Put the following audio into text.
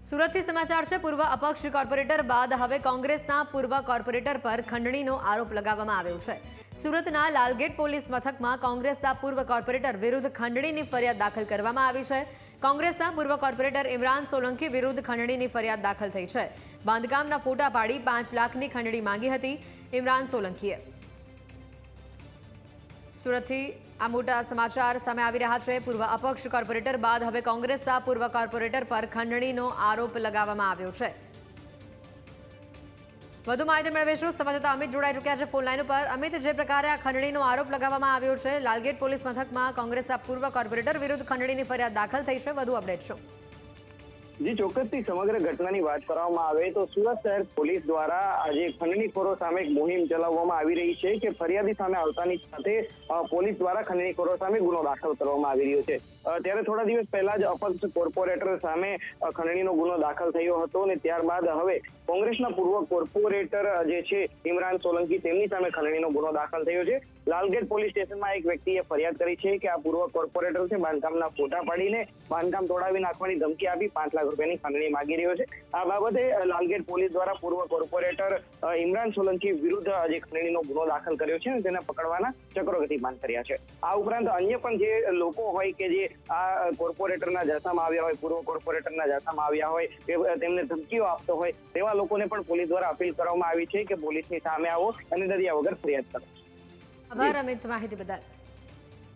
સુરતથી સમાચાર છે। પૂર્વ અપક્ષ કોર્પોરેટર બાદ હવે કોંગ્રેસના પૂર્વ કોર્પોરેટર પર ખંડણીનો આરોપ લગાવવામાં આવ્યો છે। સુરતના લાલગેટ પોલીસ મથકમાં કોંગ્રેસના પૂર્વ કોર્પોરેટર વિરુદ્ધ ખંડણીની ફરિયાદ દાખલ કરવામાં આવી છે। કોંગ્રેસના પૂર્વ કોર્પોરેટર ઇમરાન સોલંકી વિરુદ્ધ ખંડણીની ફરિયાદ દાખલ થઈ છે। બાંધકામના ફોટા પાડી 5 લાખની ખંડણી માંગી હતી ઇમરાન સોલંકીએ। સુરતથી આ મોટા સમાચાર સામે આવી રહ્યા છે। પૂર્વ અપક્ષ કોર્પોરેટર બાદ હવે કોંગ્રેસના પૂર્વ કોર્પોરેટર પર ખંડણીનો આરોપ લગાવવામાં આવ્યો છે। વધુ માહિતી મેળવીશું। સંવાદદાતા અમિત જોડાઈ ચૂક્યા છે ફોન લાઈન ઉપર। અમિત, જે પ્રકારે આ ખંડણીનો આરોપ લગાવવામાં આવ્યો છે, લાલગેટ પોલીસ મથકમાં કોંગ્રેસના પૂર્વ કોર્પોરેટર વિરુદ્ધ ખંડણીની ફરિયાદ દાખલ થઈ છે, વધુ અપડેટ શું? जी ચોક્કસથી સમગ્ર ઘટનાની વાત કરવામાં આવે તો સુરત શહેર પોલીસ દ્વારા આજે ખંડણીખોરો સામે એક મુહિમ ચલાવવામાં આવી રહી છે કે ફરિયાદી સામે આવતાની સાથે પોલીસ દ્વારા ખંડણીખોરો સામે ગુનો દાખલ કરવામાં આવી રહ્યો છે। ત્યારે થોડા દિવસ પહેલા જ અપક્ષ કોર્પોરેટર સામે ખંડણીનો ગુનો દાખલ થયો હતો અને ત્યારબાદ હવે કોંગ્રેસના પૂર્વ કોર્પોરેટર જે છે ઇમરાન સોલંકી તેમની સામે ખંડણીનો ગુનો દાખલ થયો છે। લાલગેટ પોલીસ સ્ટેશનમાં એક વ્યક્તિએ ફરિયાદ કરી છે કે આ પૂર્વ કોર્પોરેટર છે બાંધકામના ફોટા પાડીને બાંધકામ તોડાવી નાખવાની ધમકી આપી 5 લાખ રૂપિયાની ખંડણી માંગી રહ્યો છે। આ બાબતે લાલગેટ પોલીસ દ્વારા પૂર્વ કોર્પોરેટર ઇમરાન સોલંકી વિરુદ્ધ જે ખંડણીનો ગુનો દાખલ કર્યો છે તેને પકડવાના ચક્રો ગતિમાન કર્યા છે। આ ઉપરાંત અન્ય પણ જે લોકો હોય કે જે આ કોર્પોરેટરના જાસામાં આવ્યા હોય, પૂર્વ કોર્પોરેટરના જાસામાં આવ્યા હોય, તેમને ધમકીઓ આપતો હોય તેવા લોકોને પણ પોલીસ દ્વારા અપીલ કરવામાં આવી છે કે પોલીસની સામે આવો અને દરિયા વગર ફરિયાદ કરો। આભાર અમિત, માહિતી બદલ।